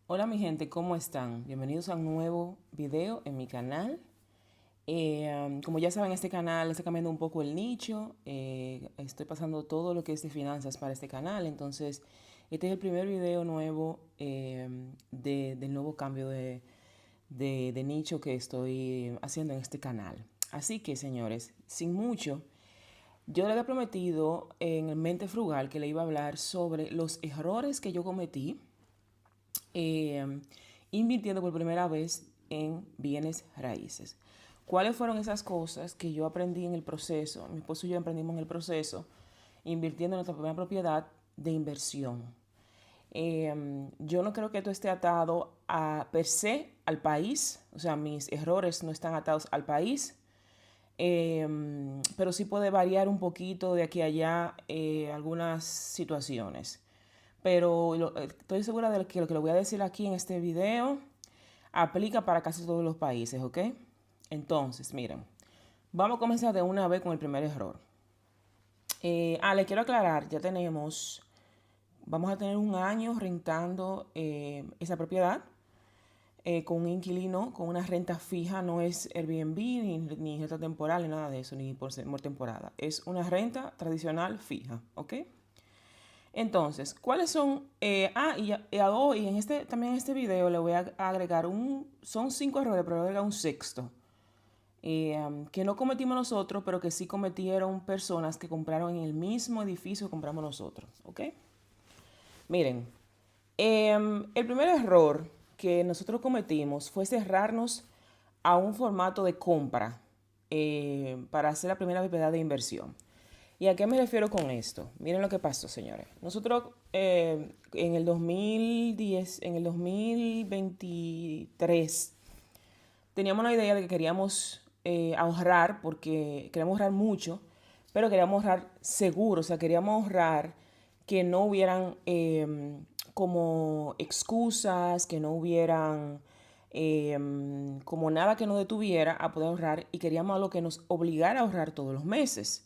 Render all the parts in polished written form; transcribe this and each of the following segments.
Hola mi gente, ¿cómo están? Bienvenidos a un nuevo video en mi canal. Como ya saben, este canal está cambiando un poco el nicho. Estoy pasando todo lo que es de finanzas para este canal. Entonces, este es el primer video nuevo del nuevo cambio de nicho que estoy haciendo en este canal. Así que, señores, sin mucho, yo le había prometido en Mente Frugal que le iba a hablar sobre los errores que yo cometí eh, invirtiendo por primera vez en bienes raíces. ¿Cuáles fueron esas cosas que yo aprendí en el proceso? Mi esposo y yo aprendimos en el proceso invirtiendo en nuestra primera propiedad de inversión. Yo no creo que esto esté atado a per se al país, o sea, mis errores no están atados al país, pero sí puede variar un poquito de aquí a allá algunas situaciones. Pero estoy segura de que lo que le voy a decir aquí en este video aplica para casi todos los países, ¿ok? Entonces, miren, vamos a comenzar de una vez con el primer error. Le quiero aclarar, vamos a tener un año rentando esa propiedad con un inquilino, con una renta fija, no es Airbnb, ni renta temporal, ni nada de eso, ni por temporada. Es una renta tradicional fija, ¿ok? Entonces, ¿cuáles son? Y también en este video le voy a agregar son 5 errores, pero le voy a agregar un sexto, que no cometimos nosotros, pero que sí cometieron personas que compraron en el mismo edificio que compramos nosotros, ¿ok? Miren, el primer error que nosotros cometimos fue cerrarnos a un formato de compra para hacer la primera propiedad de inversión. ¿Y a qué me refiero con esto? Miren lo que pasó, señores. Nosotros en el 2010, en el 2023, teníamos una idea de que queríamos ahorrar, porque queríamos ahorrar mucho, pero queríamos ahorrar seguro, o sea, queríamos ahorrar que no hubieran como excusas, que no hubieran como nada que nos detuviera a poder ahorrar y queríamos algo que nos obligara a ahorrar todos los meses.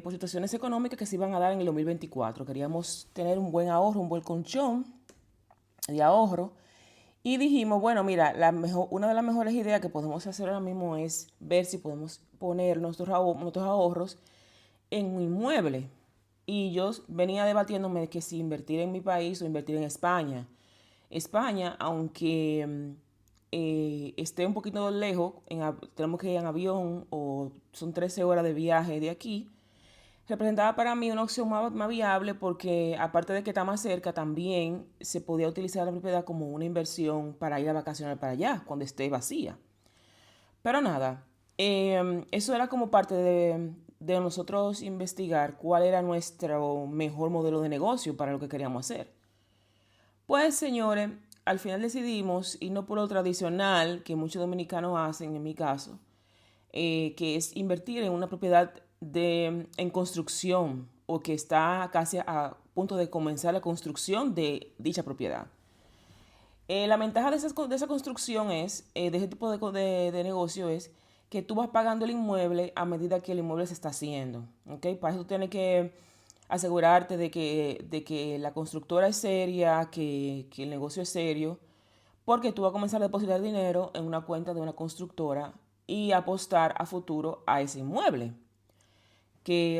Por situaciones económicas que se iban a dar en el 2024. Queríamos tener un buen ahorro, un buen colchón de ahorro. Y dijimos, bueno, mira, una de las mejores ideas que podemos hacer ahora mismo es ver si podemos poner nuestros ahorros en un inmueble. Y yo venía debatiéndome de que si invertir en mi país o invertir en España. España, aunque esté un poquito lejos, tenemos que ir en avión o son 13 horas de viaje de aquí, representaba para mí una opción más viable porque aparte de que está más cerca, también se podía utilizar la propiedad como una inversión para ir a vacacionar para allá cuando esté vacía. Pero nada, eso era como parte de nosotros investigar cuál era nuestro mejor modelo de negocio para lo que queríamos hacer. Pues señores, al final decidimos irnos por lo tradicional que muchos dominicanos hacen, en mi caso, que es invertir en una propiedad en construcción o que está casi a punto de comenzar la construcción de dicha propiedad. La ventaja de esa construcción de ese tipo de negocio es que tú vas pagando el inmueble a medida que el inmueble se está haciendo. ¿Ok? Para eso tú tienes que asegurarte de que la constructora es seria, que el negocio es serio, porque tú vas a comenzar a depositar dinero en una cuenta de una constructora y apostar a futuro a ese inmueble.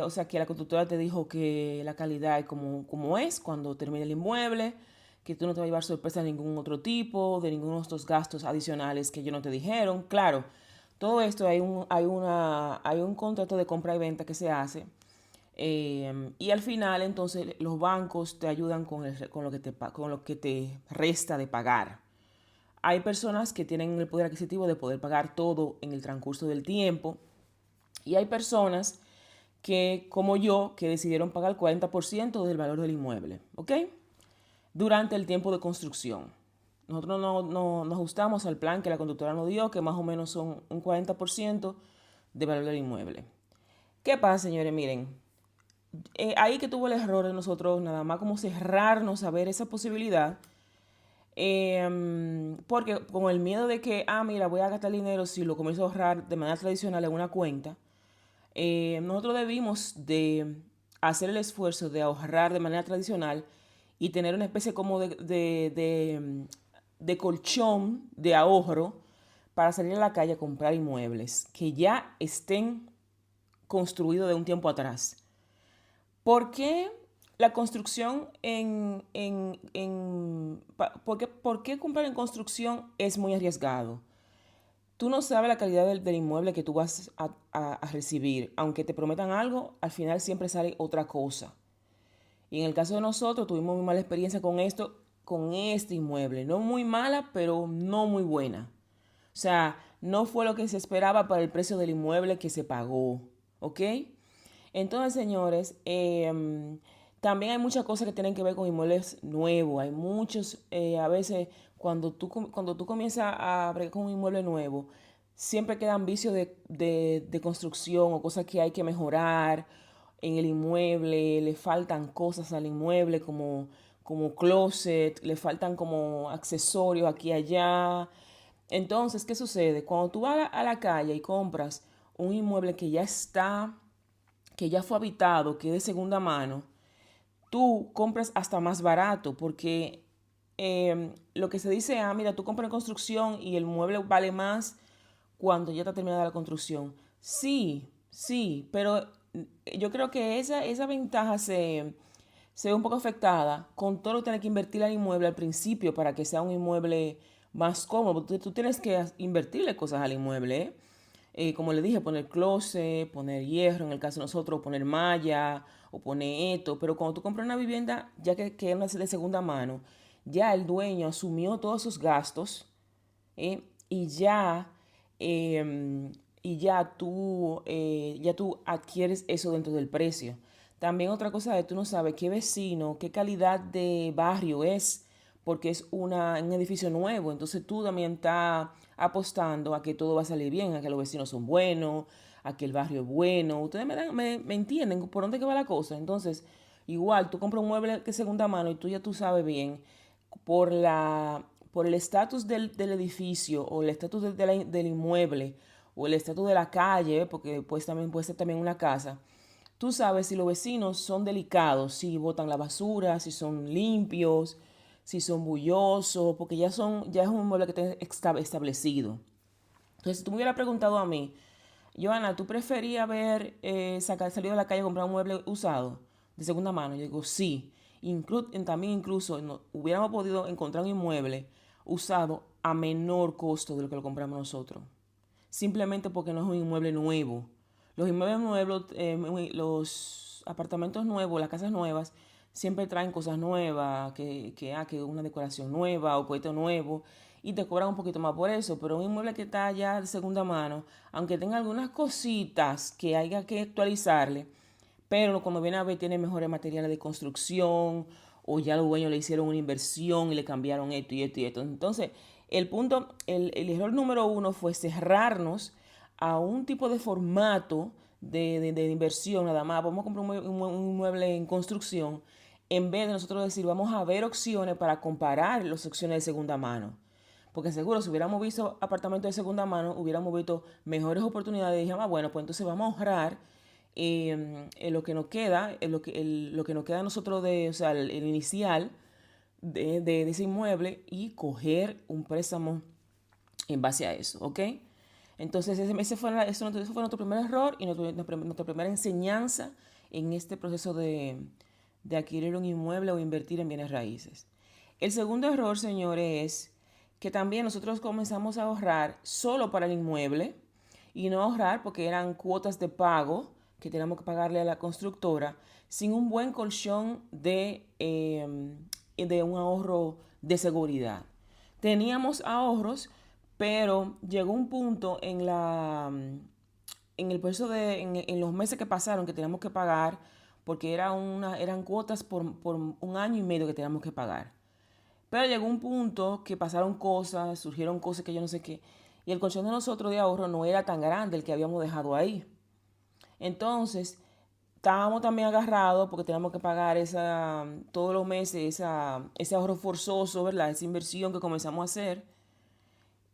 O sea, que la constructora te dijo que la calidad es como es cuando termine el inmueble, que tú no te vas a llevar sorpresa de ningún otro tipo, de ninguno de estos gastos adicionales que ellos no te dijeron. Claro, todo esto hay un contrato de compra y venta que se hace. Y al final, entonces, los bancos te ayudan con lo que te resta de pagar. Hay personas que tienen el poder adquisitivo de poder pagar todo en el transcurso del tiempo. Y hay personas que, como yo, que decidieron pagar el 40% del valor del inmueble, ¿ok? Durante el tiempo de construcción. Nosotros nos ajustamos al plan que la conductora nos dio, que más o menos son un 40% del valor del inmueble. ¿Qué pasa, señores? Miren, ahí que tuvo el error de nosotros, nada más como cerrarnos a ver esa posibilidad, porque con el miedo de que, mira, voy a gastar dinero si lo comienzo a ahorrar de manera tradicional en una cuenta, nosotros debimos de hacer el esfuerzo de ahorrar de manera tradicional y tener una especie como de colchón de ahorro para salir a la calle a comprar inmuebles que ya estén construidos de un tiempo atrás. ¿Por qué la construcción por qué comprar en construcción es muy arriesgado? Tú no sabes la calidad del inmueble que tú vas a recibir. Aunque te prometan algo, al final siempre sale otra cosa. Y en el caso de nosotros tuvimos muy mala experiencia con esto, con este inmueble. No muy mala, pero no muy buena. O sea, no fue lo que se esperaba para el precio del inmueble que se pagó. ¿Ok? Entonces, señores, también hay muchas cosas que tienen que ver con inmuebles nuevos. Hay muchos, a veces, cuando tú comienzas a bregar con un inmueble nuevo, siempre quedan vicios de construcción o cosas que hay que mejorar en el inmueble. Le faltan cosas al inmueble como closet, le faltan como accesorios aquí y allá. Entonces, ¿qué sucede? Cuando tú vas a la calle y compras un inmueble que ya fue habitado, que es de segunda mano, tú compras hasta más barato porque lo que se dice, mira, tú compras en construcción y el mueble vale más cuando ya está terminada la construcción. Sí, sí, pero yo creo que esa ventaja se ve un poco afectada con todo lo que tienes que invertir al inmueble al principio para que sea un inmueble más cómodo. Tú tienes que invertirle cosas al inmueble, ¿eh? Como le dije, poner closet, poner hierro, en el caso de nosotros, poner malla o poner esto. Pero cuando tú compras una vivienda, ya que es una de segunda mano, ya el dueño asumió todos esos gastos, ¿eh? Eh, y ya tú adquieres eso dentro del precio. También otra cosa es tú no sabes qué vecino, qué calidad de barrio es, porque es un edificio nuevo. Entonces tú también estás apostando a que todo va a salir bien, a que los vecinos son buenos, a que el barrio es bueno. Ustedes me entienden por dónde que va la cosa. Entonces, igual tú compras un mueble de segunda mano y tú sabes bien por por el estatus del edificio o el estatus del inmueble o el estatus de la calle, porque pues también puede ser también una casa. Tú sabes si los vecinos son delicados, si botan la basura, si son limpios, si son bullosos, porque ya es un inmueble que está establecido. Entonces, si tú me hubieras preguntado a mí, Joana, ¿tú preferías salido a la calle a comprar un mueble usado de segunda mano? Yo digo, sí. También incluso hubiéramos podido encontrar un inmueble usado a menor costo de lo que lo compramos nosotros. Simplemente porque no es un inmueble nuevo. Los inmuebles nuevos, los apartamentos nuevos, las casas nuevas, siempre traen cosas nuevas, que una decoración nueva o cohete nuevo, y te cobran un poquito más por eso. Pero un inmueble que está ya de segunda mano, aunque tenga algunas cositas que haya que actualizarle, pero cuando viene a ver tiene mejores materiales de construcción o ya los dueños le hicieron una inversión y le cambiaron esto y esto y esto. Entonces, el error número uno fue cerrarnos a un tipo de formato de inversión nada más. Vamos a comprar un mueble en construcción en vez de nosotros decir, vamos a ver opciones para comparar las opciones de segunda mano. Porque seguro, si hubiéramos visto apartamentos de segunda mano, hubiéramos visto mejores oportunidades y dijimos, bueno, pues entonces vamos a ahorrar en lo que nos queda, lo que nos queda a nosotros o sea, el inicial de ese inmueble y coger un préstamo en base a eso, ¿ok? Entonces eso fue nuestro primer error y nuestra primera enseñanza en este proceso de adquirir un inmueble o invertir en bienes raíces. El segundo error, señores, es que también nosotros comenzamos a ahorrar solo para el inmueble y no ahorrar porque eran cuotas de pago que teníamos que pagarle a la constructora sin un buen colchón de un ahorro de seguridad. Teníamos ahorros, pero llegó un punto en el proceso en los meses que pasaron que teníamos que pagar, porque eran cuotas por un año y medio que teníamos que pagar. Pero llegó un punto que pasaron cosas, surgieron cosas que yo no sé qué, y el colchón de nosotros de ahorro no era tan grande el que habíamos dejado ahí. Entonces, estábamos también agarrados porque teníamos que pagar todos los meses ese ahorro forzoso, ¿verdad? Esa inversión que comenzamos a hacer.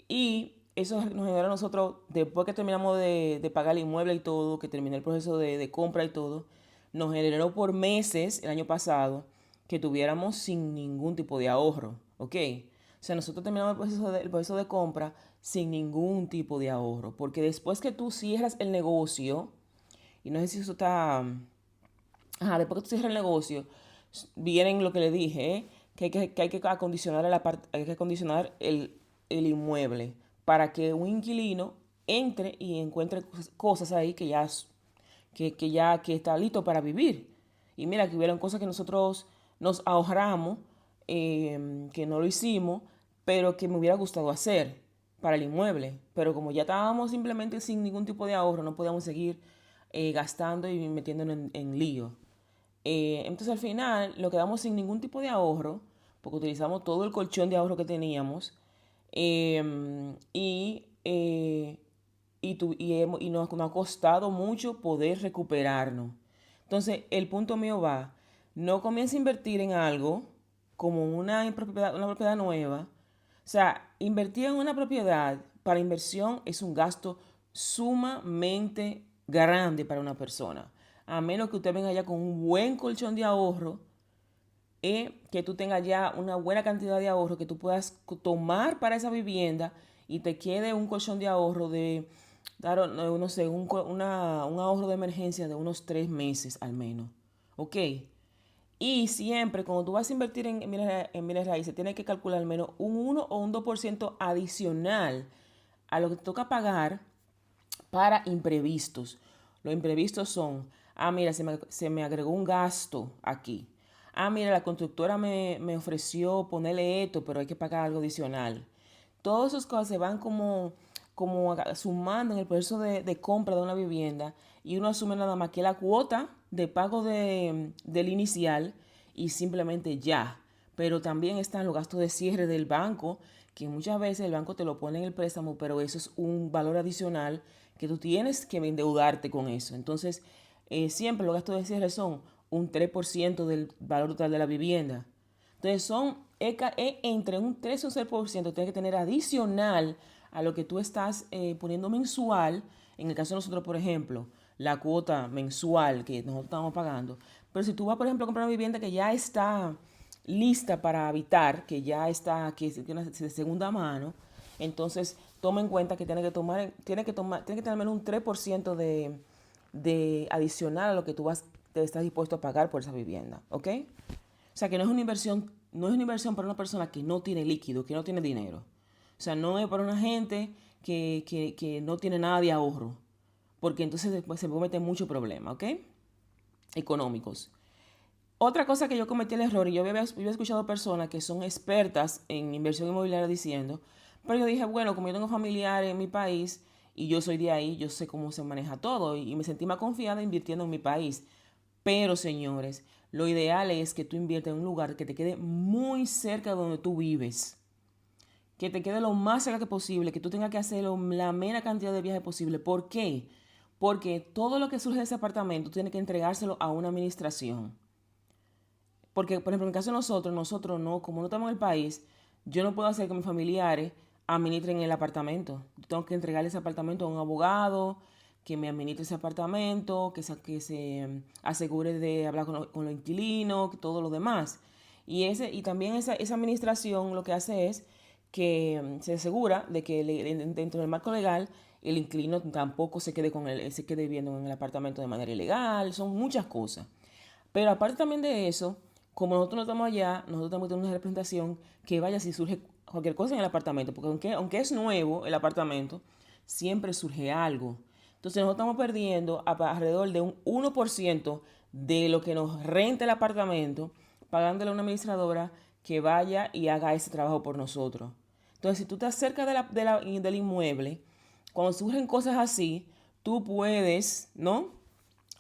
Y eso nos generó a nosotros, después que terminamos de pagar el inmueble y todo, que terminé el proceso de compra y todo, nos generó por meses el año pasado que tuviéramos sin ningún tipo de ahorro, ¿ok? O sea, nosotros terminamos el proceso de compra sin ningún tipo de ahorro, porque después que tú cierras el negocio, y no sé si eso está, después que tú cierras el negocio, vienen lo que le dije, que hay que acondicionar, hay que acondicionar el inmueble para que un inquilino entre y encuentre cosas ahí que está listo para vivir. Y mira, que hubieron cosas que nosotros nos ahorramos, que no lo hicimos, pero que me hubiera gustado hacer para el inmueble. Pero como ya estábamos simplemente sin ningún tipo de ahorro, no podíamos seguir gastando y metiéndonos en lío. Entonces al final lo quedamos sin ningún tipo de ahorro, porque utilizamos todo el colchón de ahorro que teníamos, y, y nos ha costado mucho poder recuperarnos. Entonces el punto mío va, no comiences a invertir en algo como una propiedad nueva. O sea, invertir en una propiedad para inversión es un gasto sumamente grande para una persona. A menos que usted venga ya con un buen colchón de ahorro, que tú tengas ya una buena cantidad de ahorro que tú puedas tomar para esa vivienda y te quede un colchón de ahorro de, no sé, un ahorro de emergencia de unos 3 meses al menos. ¿Ok? Y siempre, cuando tú vas a invertir en bienes raíces, tienes que calcular al menos un 1 o un 2% adicional a lo que te toca pagar para imprevistos. Los imprevistos son, mira, se me agregó un gasto aquí. Mira, la constructora me ofreció ponerle esto, pero hay que pagar algo adicional. Todas esas cosas se van como sumando en el proceso de compra de una vivienda y uno asume nada más que la cuota de pago del inicial y simplemente ya. Pero también están los gastos de cierre del banco, que muchas veces el banco te lo pone en el préstamo, pero eso es un valor adicional que tú tienes que endeudarte con eso. Entonces, siempre los gastos de cierre son un 3% del valor total de la vivienda. Entonces, entre un 3 y un 6% tienes que tener adicional a lo que tú estás poniendo mensual. En el caso de nosotros, por ejemplo, la cuota mensual que nosotros estamos pagando. Pero si tú vas, por ejemplo, a comprar una vivienda que ya está lista para habitar, que es de segunda mano, entonces toma en cuenta que tiene que tener al menos un 3% de adicional a lo que te estás dispuesto a pagar por esa vivienda, ¿ok? O sea, que no es una inversión para una persona que no tiene líquido, que no tiene dinero. O sea, no es para una gente que no tiene nada de ahorro, porque entonces después se comete mucho problema, ¿ok? Económicos. Otra cosa que yo cometí el error, y yo había escuchado personas que son expertas en inversión inmobiliaria diciendo, pero yo dije, bueno, como yo tengo familiares en mi país y yo soy de ahí, yo sé cómo se maneja todo y me sentí más confiada invirtiendo en mi país. Pero señores, lo ideal es que tú inviertas en un lugar que te quede muy cerca de donde tú vives, que te quede lo más cerca que posible, que tú tengas que hacer la menor cantidad de viajes posible. ¿Por qué? Porque todo lo que surge de ese apartamento tienes que entregárselo a una administración. Porque, por ejemplo, en el caso de nosotros no, como no estamos en el país, yo no puedo hacer que mis familiares administren el apartamento. Yo tengo que entregarle ese apartamento a un abogado que me administre ese apartamento, que se asegure de hablar con los inquilinos, todo lo demás. Y también esa administración lo que hace es que se asegura de que dentro del marco legal el inquilino tampoco se quede viviendo en el apartamento de manera ilegal. Son muchas cosas. Pero aparte también de eso, como nosotros no estamos allá, nosotros tenemos que tener una representación que vaya si surge cualquier cosa en el apartamento, porque aunque es nuevo el apartamento, siempre surge algo. Entonces nosotros estamos perdiendo alrededor de un 1% de lo que nos renta el apartamento, pagándole a una administradora que vaya y haga ese trabajo por nosotros. Entonces, si tú estás cerca del inmueble, cuando surgen cosas así, tú puedes, ¿no?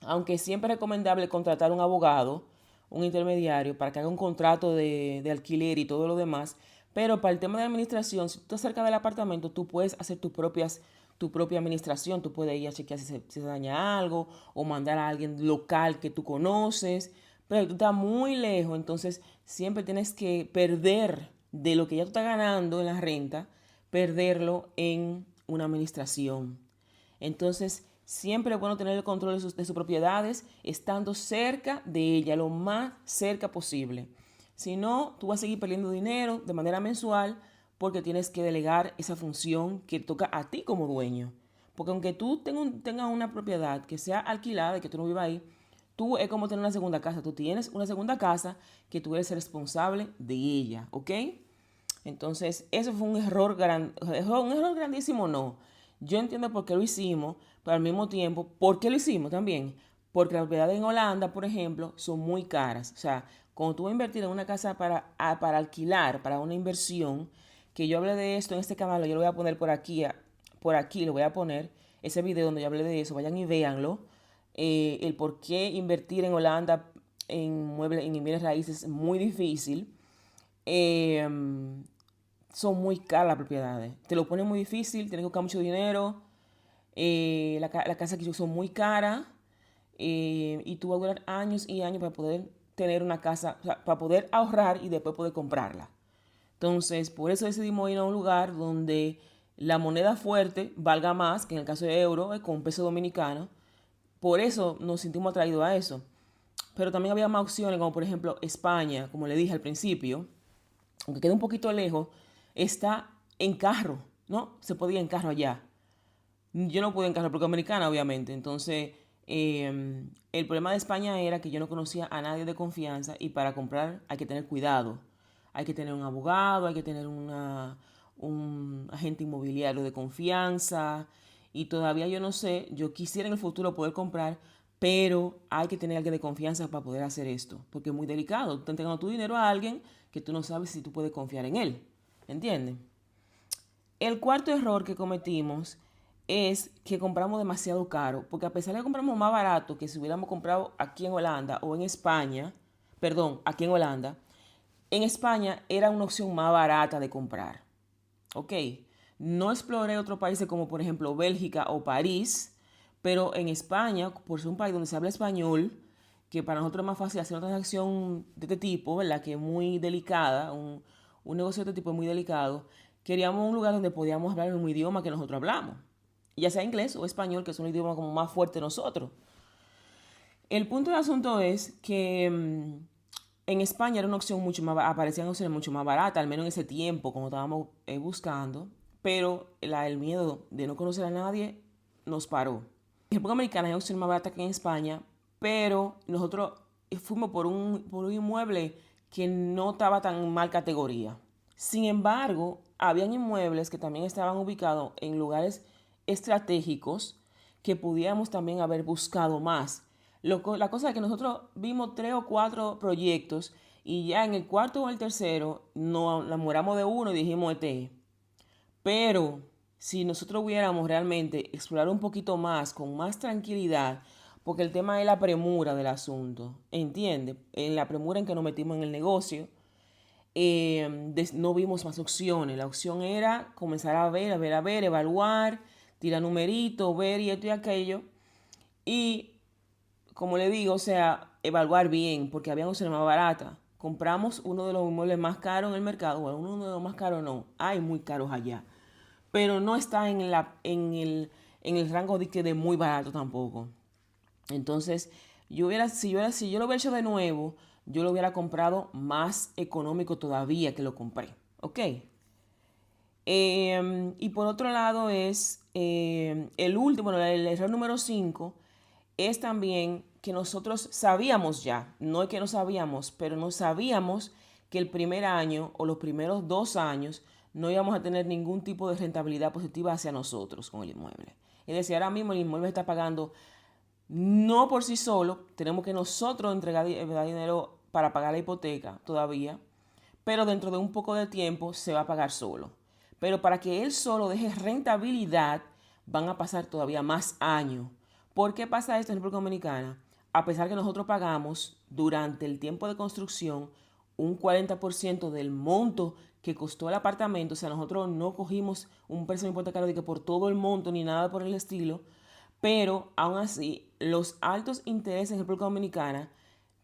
Aunque siempre es recomendable contratar un abogado, un intermediario, para que haga un contrato de alquiler y todo lo demás. Pero para el tema de administración, si tú estás cerca del apartamento, tú puedes hacer tu propia administración. Tú puedes ir a chequear si se daña algo o mandar a alguien local que tú conoces. Pero tú estás muy lejos, entonces siempre tienes que perder de lo que ya tú estás ganando en la renta, perderlo en una administración. Entonces, siempre es bueno tener el control de sus propiedades, estando cerca de ella, lo más cerca posible. Si no, tú vas a seguir perdiendo dinero de manera mensual porque tienes que delegar esa función que toca a ti como dueño. Porque aunque tú tengas una propiedad que sea alquilada y que tú no vivas ahí, tú es como tener una segunda casa. Tú tienes una segunda casa que tú eres responsable de ella, ¿ok? Entonces, eso fue un error grandísimo, no. Yo entiendo por qué lo hicimos, pero al mismo tiempo, ¿por qué lo hicimos también? Porque las propiedades en Holanda, por ejemplo, son muy caras. O sea, cuando tú vas a invertir en una casa para alquilar, para una inversión, que yo hablé de esto en este canal, yo lo voy a poner por aquí lo voy a poner, ese video donde yo hablé de eso, vayan y véanlo. El por qué invertir en Holanda en bienes raíces es muy difícil. Eh, Son muy caras las propiedades. Te lo pone muy difícil, tienes que buscar mucho dinero. La casa que yo son muy cara. Y tú vas a durar años y años para poder tener una casa, o sea, para poder ahorrar y después poder comprarla. Entonces, por eso decidimos ir a un lugar donde la moneda fuerte valga más, que en el caso de euro, con peso dominicano. Por eso nos sentimos atraídos a eso. Pero también había más opciones, como por ejemplo España, como le dije al principio, aunque quede un poquito lejos, está en carro, ¿no? Se podía en carro allá. Yo no pude en carro porque americana, obviamente. Entonces, el problema de España era que yo no conocía a nadie de confianza y para comprar hay que tener cuidado. Hay que tener un abogado, hay que tener un agente inmobiliario de confianza y todavía yo no sé, yo quisiera en el futuro poder comprar, pero hay que tener alguien de confianza para poder hacer esto, porque es muy delicado. Tú estás entregando tu dinero a alguien que tú no sabes si tú puedes confiar en él. ¿Entiendes? El cuarto error que cometimos es que compramos demasiado caro, porque a pesar de que compramos más barato que si hubiéramos comprado aquí en Holanda o en España, perdón, aquí en Holanda, en España era una opción más barata de comprar. Ok, no exploré otros países como por ejemplo Bélgica o París, pero en España, por ser un país donde se habla español, que para nosotros es más fácil hacer una transacción de este tipo, ¿verdad? Que es muy delicada, un negocio de este tipo es muy delicado. Queríamos un lugar donde podíamos hablar el mismo idioma que nosotros hablamos, ya sea inglés o español, que es un idioma como más fuerte de nosotros. El punto del asunto es que en España era una opción mucho más, aparecían opciones mucho más baratas, al menos en ese tiempo, como estábamos buscando, pero el miedo de no conocer a nadie nos paró. En República Dominicana hay opciones más baratas que en España, pero nosotros fuimos por un inmueble que no estaba tan mal categoría. Sin embargo, habían inmuebles que también estaban ubicados en lugares estratégicos que pudiéramos también haber buscado más. La cosa es que nosotros vimos 3 o 4 proyectos y ya en el cuarto o el tercero nos enamoramos de uno y dijimos este. Pero si nosotros hubiéramos realmente explorado un poquito más, con más tranquilidad, porque el tema es la premura del asunto, ¿entiendes? En la premura en que nos metimos en el negocio, no vimos más opciones. La opción era comenzar a ver, evaluar, tirar numeritos, ver y esto y aquello. Y como le digo, o sea, evaluar bien, porque había opciones más baratas. Compramos uno de los inmuebles más caros en el mercado, bueno, uno de los más caros no, hay muy caros allá, pero no está en el rango de muy barato tampoco. Entonces, si yo lo hubiera hecho de nuevo, yo lo hubiera comprado más económico todavía que lo compré. ¿Ok? Y por otro lado es el último, bueno, el error número 5 es también que nosotros sabíamos ya, no es que no sabíamos, pero no sabíamos que el primer año o los primeros 2 años no íbamos a tener ningún tipo de rentabilidad positiva hacia nosotros con el inmueble. Es decir, ahora mismo el inmueble está pagando no por sí solo, tenemos que nosotros entregar dinero para pagar la hipoteca todavía, pero dentro de un poco de tiempo se va a pagar solo. Pero para que él solo deje rentabilidad, van a pasar todavía más años. ¿Por qué pasa esto en República Dominicana? A pesar que nosotros pagamos durante el tiempo de construcción un 40% del monto que costó el apartamento, o sea, nosotros no cogimos un préstamo hipotecario de que por todo el monto ni nada por el estilo, pero aún así los altos intereses en República Dominicana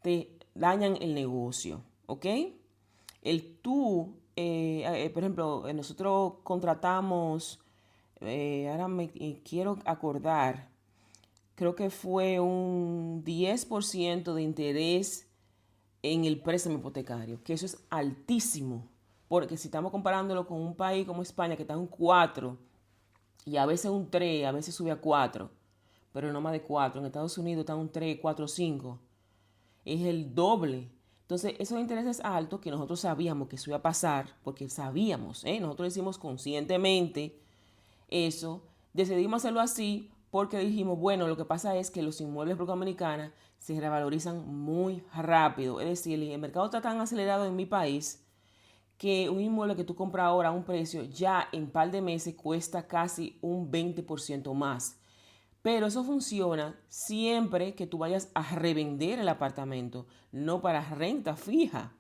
te dañan el negocio, ¿ok? Por ejemplo, nosotros contratamos, ahora me quiero acordar, creo que fue un 10% de interés en el préstamo hipotecario, que eso es altísimo, porque si estamos comparándolo con un país como España, que está en un 4 y a veces un 3, a veces sube a 4, pero no más de 4. En Estados Unidos está un 3, 4, 5. Es el doble. Entonces, esos intereses altos que nosotros sabíamos que eso iba a pasar, porque sabíamos, nosotros hicimos conscientemente eso, decidimos hacerlo así porque dijimos, bueno, lo que pasa es que los inmuebles de República Dominicana se revalorizan muy rápido. Es decir, el mercado está tan acelerado en mi país que un inmueble que tú compras ahora a un precio ya en un par de meses cuesta casi un 20% más. Pero eso funciona siempre que tú vayas a revender el apartamento, no para renta fija.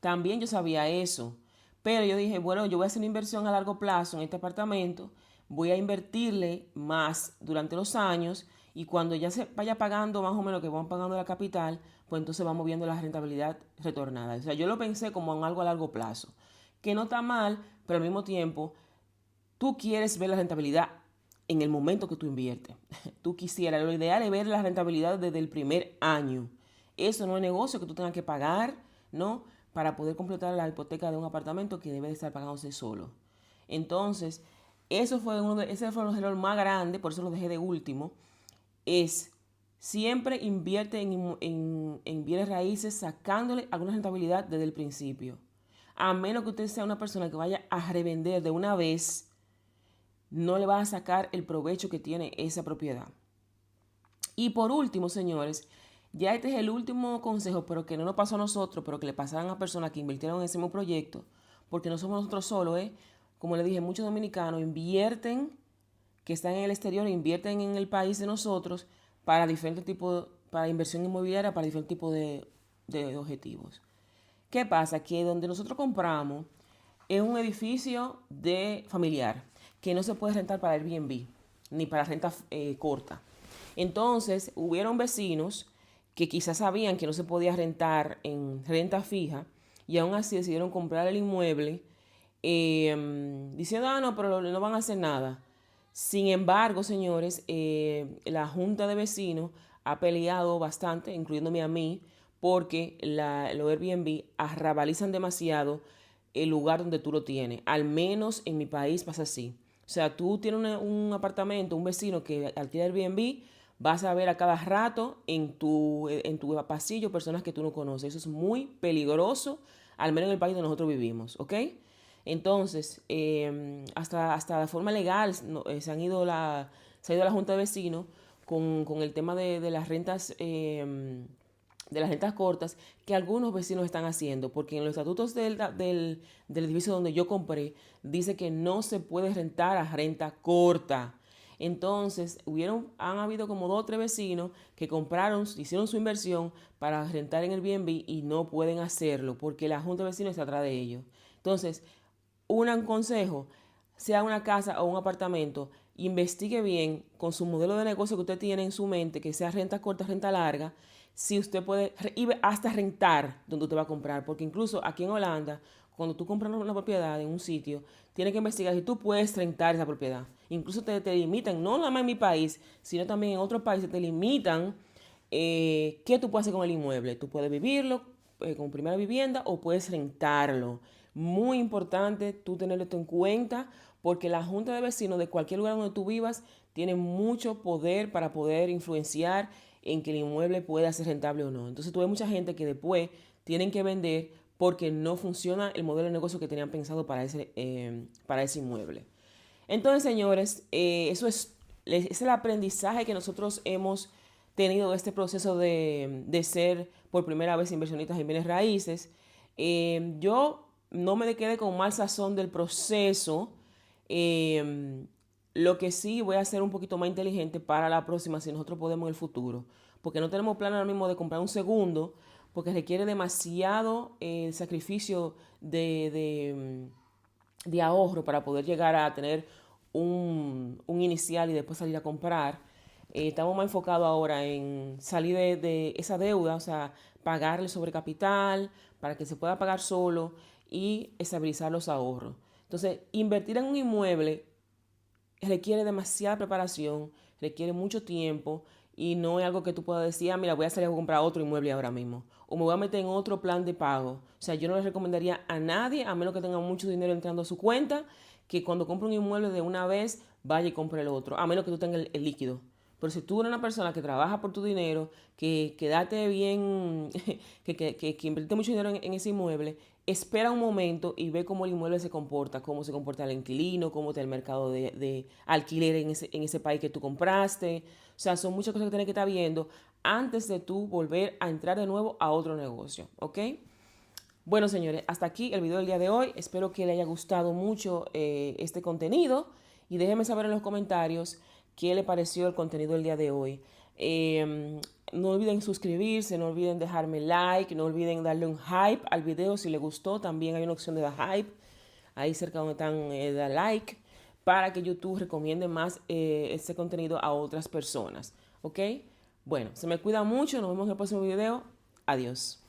También yo sabía eso. Pero yo dije, bueno, yo voy a hacer una inversión a largo plazo en este apartamento, voy a invertirle más durante los años y cuando ya se vaya pagando más o menos que van pagando la capital, pues entonces vamos viendo la rentabilidad retornada. O sea, yo lo pensé como en algo a largo plazo, que no está mal, pero al mismo tiempo tú quieres ver la rentabilidad en el momento que tú inviertes. Tú quisieras, lo ideal es ver la rentabilidad desde el primer año. Eso no es negocio que tú tengas que pagar, ¿no? Para poder completar la hipoteca de un apartamento que debe de estar pagándose solo. Entonces, ese fue el error más grande, por eso lo dejé de último, es siempre invierte en bienes raíces sacándole alguna rentabilidad desde el principio. A menos que usted sea una persona que vaya a revender de una vez, no le va a sacar el provecho que tiene esa propiedad. Y por último, señores, ya este es el último consejo, pero que no nos pasó a nosotros, pero que le pasaran a personas que invirtieron en ese mismo proyecto, porque no somos nosotros solos, ¿eh? Como le dije, muchos dominicanos invierten, que están en el exterior, invierten en el país de nosotros para diferentes tipos, para inversión inmobiliaria, para diferentes tipos de objetivos. ¿Qué pasa? Que donde nosotros compramos es un edificio de familiar que no se puede rentar para Airbnb ni para renta corta. Entonces, hubieron vecinos que quizás sabían que no se podía rentar en renta fija y aún así decidieron comprar el inmueble diciendo, no, pero no van a hacer nada. Sin embargo, señores, la Junta de Vecinos ha peleado bastante, incluyéndome a mí, porque los Airbnb arrabalizan demasiado el lugar donde tú lo tienes. Al menos en mi país pasa así. O sea, tú tienes un apartamento, un vecino que alquila Airbnb, vas a ver a cada rato en tu pasillo personas que tú no conoces. Eso es muy peligroso, al menos en el país donde nosotros vivimos, ¿ok? Entonces, hasta de forma legal se ha ido la Junta de Vecinos con el tema de las rentas de las rentas cortas que algunos vecinos están haciendo, porque en los estatutos del edificio donde yo compré dice que no se puede rentar a renta corta. Entonces, han habido como 2 o 3 vecinos que hicieron su inversión para rentar en el Airbnb y no pueden hacerlo porque la Junta de Vecinos está atrás de ellos. Entonces, un consejo, sea una casa o un apartamento, investigue bien con su modelo de negocio que usted tiene en su mente, que sea renta corta, renta larga, si usted puede hasta rentar donde usted va a comprar, porque incluso aquí en Holanda, cuando tú compras una propiedad en un sitio, tienes que investigar si tú puedes rentar esa propiedad. Incluso te limitan, no nada más en mi país, sino también en otros países te limitan qué tú puedes hacer con el inmueble. Tú puedes vivirlo como primera vivienda o puedes rentarlo. Muy importante tú tenerlo esto en cuenta porque la junta de vecinos de cualquier lugar donde tú vivas tiene mucho poder para poder influenciar en que el inmueble pueda ser rentable o no. Entonces tú ves mucha gente que después tienen que vender porque no funciona el modelo de negocio que tenían pensado para ese inmueble. Entonces, señores, ese es el aprendizaje que nosotros hemos tenido de este proceso de ser por primera vez inversionistas en bienes raíces. Yo no me quedé con mal sazón del proceso. Eh, lo que sí voy a ser un poquito más inteligente para la próxima si nosotros podemos en el futuro. Porque no tenemos plan ahora mismo de comprar un segundo, porque requiere demasiado sacrificio de ahorro para poder llegar a tener un inicial y después salir a comprar. Estamos más enfocados ahora en salir de esa deuda, o sea, pagarle sobre capital para que se pueda pagar solo y estabilizar los ahorros. Entonces, invertir en un inmueble requiere demasiada preparación, requiere mucho tiempo y no es algo que tú puedas decir, ah, mira, voy a salir a comprar otro inmueble ahora mismo, o me voy a meter en otro plan de pago. O sea, yo no le recomendaría a nadie, a menos que tenga mucho dinero entrando a su cuenta, que cuando compre un inmueble de una vez vaya y compre el otro, a menos que tú tengas el líquido. Pero si tú eres una persona que trabaja por tu dinero, que date bien, que invierte mucho dinero en ese inmueble, espera un momento y ve cómo el inmueble se comporta, cómo se comporta el inquilino, cómo está el mercado de alquiler en ese país que tú compraste. O sea, son muchas cosas que tienes que estar viendo antes de tú volver a entrar de nuevo a otro negocio, ¿ok? Bueno, señores, hasta aquí el video del día de hoy. Espero que les haya gustado mucho este contenido y déjenme saber en los comentarios qué les pareció el contenido del día de hoy. No olviden suscribirse, no olviden dejarme like, no olviden darle un hype al video si les gustó. También hay una opción de dar hype ahí cerca donde están, da like para que YouTube recomiende más este contenido a otras personas. ¿Ok? Bueno, se me cuida mucho. Nos vemos en el próximo video. Adiós.